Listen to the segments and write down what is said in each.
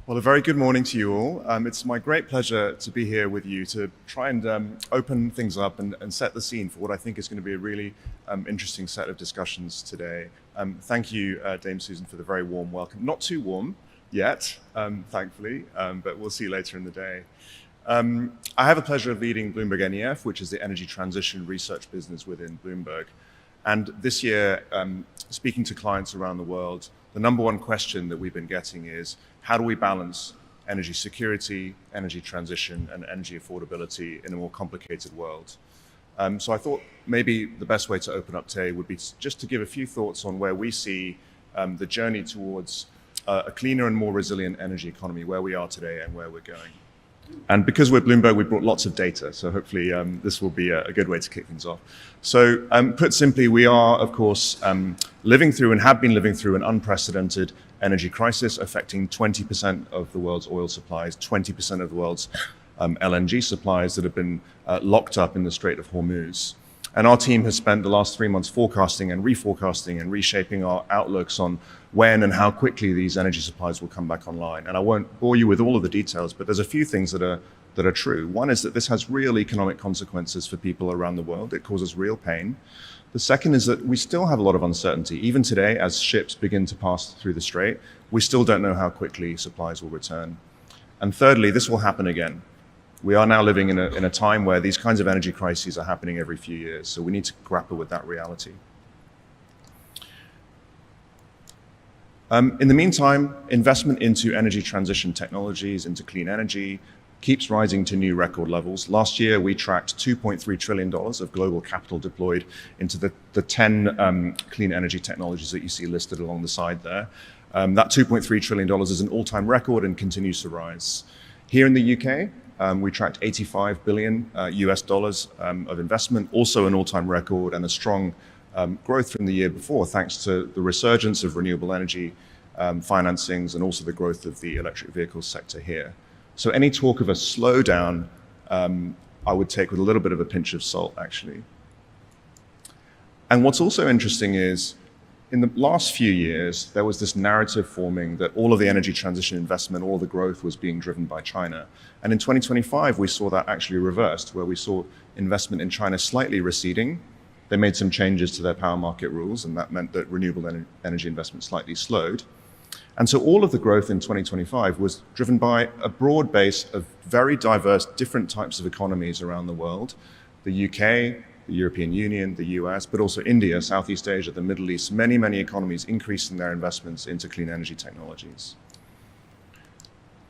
Well, a very good morning to you all. It's my great pleasure to be here with you to try and open things up and set the scene for what I think is going to be a really interesting set of discussions today. Thank you, Dame Susan, for the very warm welcome. Not too warm yet, thankfully, but we'll see later in the day. I have the pleasure of leading Bloomberg NEF, which is the energy transition research business within Bloomberg. And this year, speaking to clients around the world, the number one question that we've been getting is, how do we balance energy security, energy transition, and energy affordability in a more complicated world? So I thought maybe the best way to open up today would be just to give a few thoughts on where we see the journey towards a cleaner and more resilient energy economy, where we are today and where we're going. And because we're Bloomberg, we brought lots of data, so hopefully this will be a good way to kick things off. So put simply, we are, of course, living through and have been living through an unprecedented energy crisis affecting 20% of the world's oil supplies, 20% of the world's LNG supplies that have been locked up in the Strait of Hormuz. And our team has spent the last 3 months forecasting and reforecasting and reshaping our outlooks on when and how quickly these energy supplies will come back online. And I won't bore you with all of the details, but there's a few things that are true. One is that this has real economic consequences for people around the world. It causes real pain. The second is that we still have a lot of uncertainty. Even today, as ships begin to pass through the Strait, we still don't know how quickly supplies will return. And thirdly, this will happen again. We are now living in a time where these kinds of energy crises are happening every few years, so we need to grapple with that reality. In the meantime, investment into energy transition technologies, into clean energy, keeps rising to new record levels. Last year, we tracked $2.3 trillion of global capital deployed into the 10 clean energy technologies that you see listed along the side there. That $2.3 trillion is an all-time record and continues to rise. Here in the UK, we tracked 85 billion US dollars of investment, also an all-time record and a strong growth from the year before, thanks to the resurgence of renewable energy financings and also the growth of the electric vehicles sector here. So any talk of a slowdown, I would take with a little bit of a pinch of salt, actually. And what's also interesting is, in the last few years, there was this narrative forming that all of the energy transition investment, all the growth was being driven by China. And in 2025, we saw that actually reversed, where we saw investment in China slightly receding. They made some changes to their power market rules, and that meant that renewable energy investment slightly slowed. And so all of the growth in 2025 was driven by a broad base of very diverse, different types of economies around the world. The UK, the European Union, the US, but also India, Southeast Asia, the Middle East, many, many economies increasing their investments into clean energy technologies.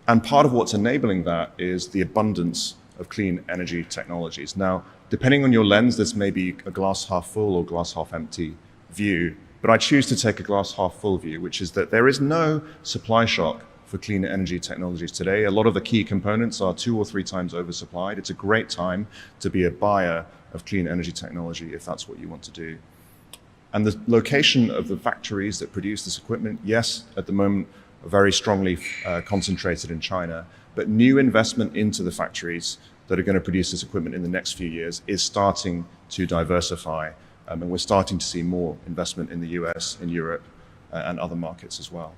And part of what's enabling that is the abundance of clean energy technologies. Now, depending on your lens, this may be a glass half full or glass half empty view, but I choose to take a glass half full view, which is that there is no supply shock for clean energy technologies today. A lot of the key components are 2 or 3 times oversupplied. It's a great time to be a buyer of clean energy technology if that's what you want to do. And the location of the factories that produce this equipment, yes, at the moment, are very strongly concentrated in China, but new investment into the factories that are going to produce this equipment in the next few years is starting to diversify. And we're starting to see more investment in the US, in Europe, and other markets as well.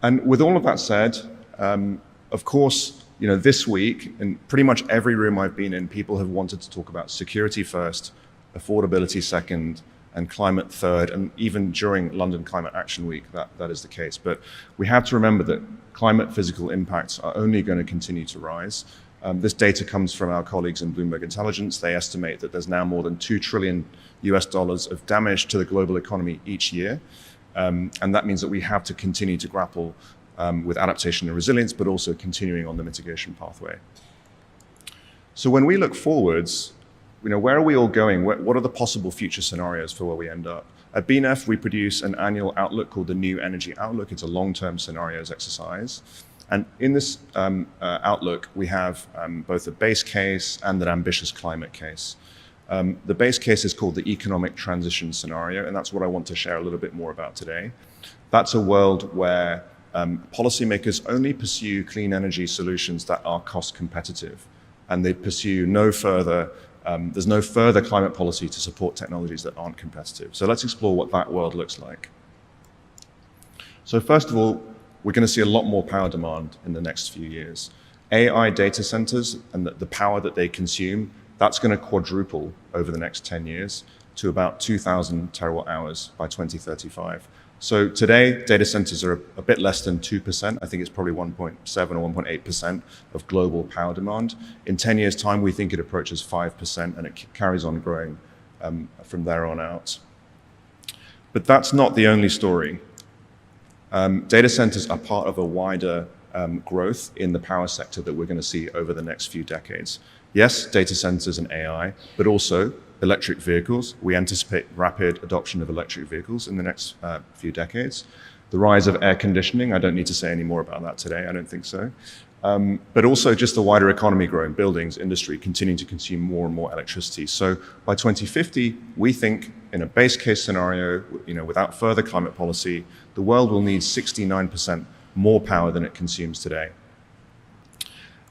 And with all of that said, of course, this week, in pretty much every room I've been in, people have wanted to talk about security first, affordability second, and climate third, and even during London Climate Action Week, that is the case. But we have to remember that climate physical impacts are only going to continue to rise. This data comes from our colleagues in Bloomberg Intelligence. They estimate that there's now more than $2 trillion US dollars of damage to the global economy each year. And that means that we have to continue to grapple with adaptation and resilience, but also continuing on the mitigation pathway. So when we look forwards, where are we all going? What are the possible future scenarios for where we end up? At BNEF, we produce an annual outlook called the New Energy Outlook. It's a long-term scenarios exercise. And in this outlook, we have both a base case and an ambitious climate case. The base case is called the economic transition scenario, and that's what I want to share a little bit more about today. That's a world where policymakers only pursue clean energy solutions that are cost competitive, and they pursue no further, there's no further climate policy to support technologies that aren't competitive. So let's explore what that world looks like. So first of all, we're going to see a lot more power demand in the next few years. AI data centers and the power that they consume, that's going to quadruple over the next 10 years to about 2,000 terawatt hours by 2035. So today, data centers are a bit less than 2%. I think it's probably 1.7 or 1.8% of global power demand. In 10 years' time, we think it approaches 5%, and it carries on growing from there on out. But that's not the only story. Data centers are part of a wider growth in the power sector that we're going to see over the next few decades. Yes, data centers and AI, but also electric vehicles. We anticipate rapid adoption of electric vehicles in the next few decades. The rise of air conditioning, I don't need to say any more about that today, I don't think so. But also just the wider economy growing, buildings, industry, continuing to consume more and more electricity. So by 2050, we think in a base case scenario, without further climate policy, the world will need 69% more power than it consumes today.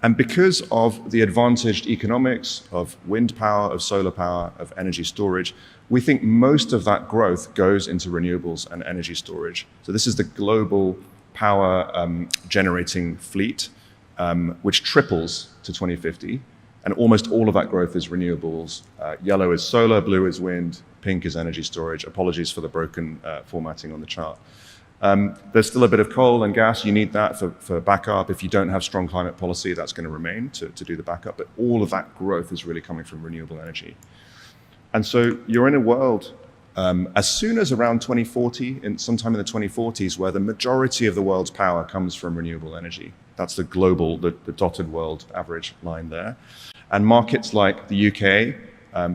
And because of the advantaged economics of wind power, of solar power, of energy storage, we think most of that growth goes into renewables and energy storage. So this is the global power generating fleet, which triples to 2050. And almost all of that growth is renewables. Yellow is solar, blue is wind, pink is energy storage. Apologies for the broken formatting on the chart. There's still a bit of coal and gas. You need that for backup. If you don't have strong climate policy, that's going to remain to do the backup. But all of that growth is really coming from renewable energy. And so you're in a world as soon as around 2040, sometime in the 2040s, where the majority of the world's power comes from renewable energy. That's the global, the dotted world average line there. And markets like the UK,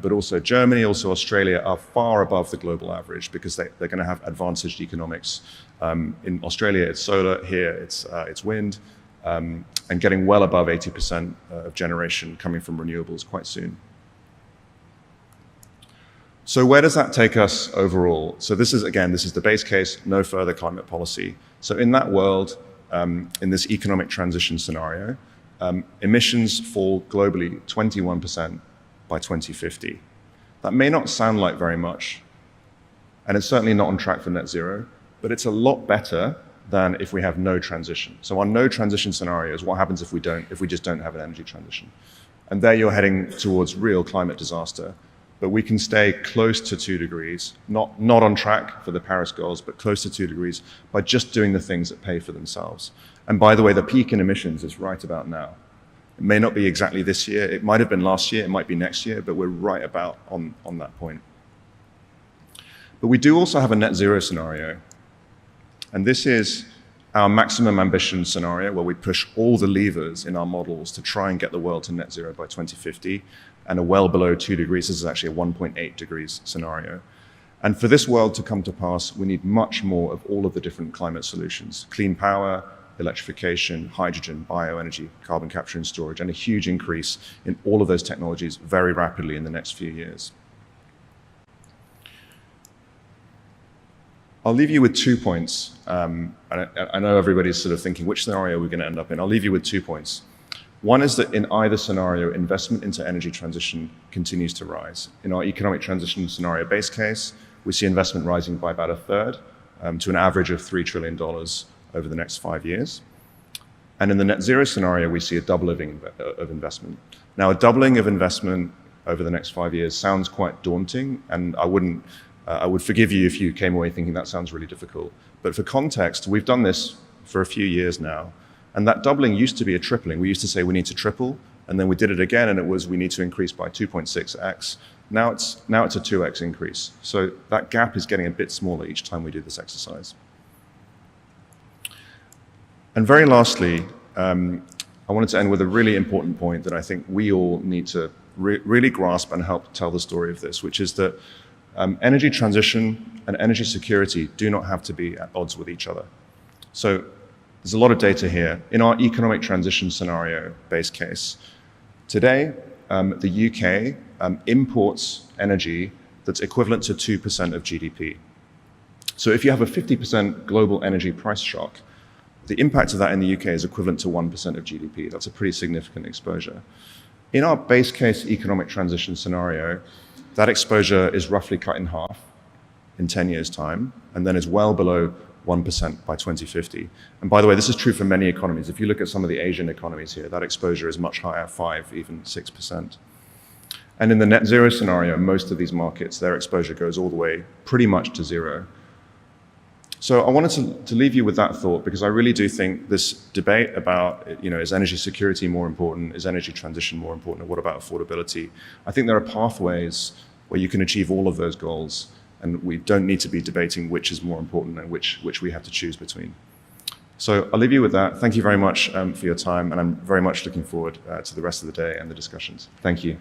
but also Germany, also Australia, are far above the global average because they're going to have advantaged economics. In Australia, it's solar. Here, it's wind, and getting well above 80% of generation coming from renewables quite soon. So where does that take us overall? So this is the base case, no further climate policy. So in that world, in this economic transition scenario, emissions fall globally 21% by 2050. That may not sound like very much, and it's certainly not on track for net zero, but it's a lot better than if we have no transition. So our no transition scenario is what happens if we just don't have an energy transition. And there you're heading towards real climate disaster. But we can stay close to 2 degrees, not on track for the Paris goals, but close to 2 degrees by just doing the things that pay for themselves. And by the way, the peak in emissions is right about now. It may not be exactly this year. It might have been last year. It might be next year, but we're right about on that point. But we do also have a net zero scenario. And this is our maximum ambition scenario where we push all the levers in our models to try and get the world to net zero by 2050. And a well below 2 degrees. This is actually a 1.8 degrees scenario. And for this world to come to pass, we need much more of all of the different climate solutions: clean power, electrification, hydrogen, bioenergy, carbon capture and storage, and a huge increase in all of those technologies very rapidly in the next few years. I'll leave you with 2 points. I know everybody's sort of thinking, which scenario are we going to end up in? I'll leave you with 2 points. One is that in either scenario, investment into energy transition continues to rise. In our economic transition scenario base case, we see investment rising by about a third to an average of $3 trillion over the next 5 years. And in the net zero scenario, we see a doubling of investment. Now, a doubling of investment over the next 5 years sounds quite daunting, and I would forgive you if you came away thinking that sounds really difficult. But for context, we've done this for a few years now. And that doubling used to be a tripling. We used to say we need to triple, and then we did it again, and it was we need to increase by 2.6x. Now it's a 2x increase. So that gap is getting a bit smaller each time we do this exercise. And very lastly, I wanted to end with a really important point that I think we all need to really grasp and help tell the story of this, which is that energy transition and energy security do not have to be at odds with each other. So there's a lot of data here. In our economic transition scenario base case, today, the UK imports energy that's equivalent to 2% of GDP. So if you have a 50% global energy price shock, the impact of that in the UK is equivalent to 1% of GDP. That's a pretty significant exposure. In our base case economic transition scenario, that exposure is roughly cut in half in 10 years' time, and then is well below 1% by 2050. And by the way, this is true for many economies. If you look at some of the Asian economies here, that exposure is much higher, 5, even 6%. And in the net zero scenario, most of these markets, their exposure goes all the way pretty much to zero. So I wanted to leave you with that thought, because I really do think this debate about, is energy security more important? Is energy transition more important? Or what about affordability? I think there are pathways where you can achieve all of those goals, and we don't need to be debating which is more important and which we have to choose between. So I'll leave you with that. Thank you very much for your time, and I'm very much looking forward to the rest of the day and the discussions. Thank you.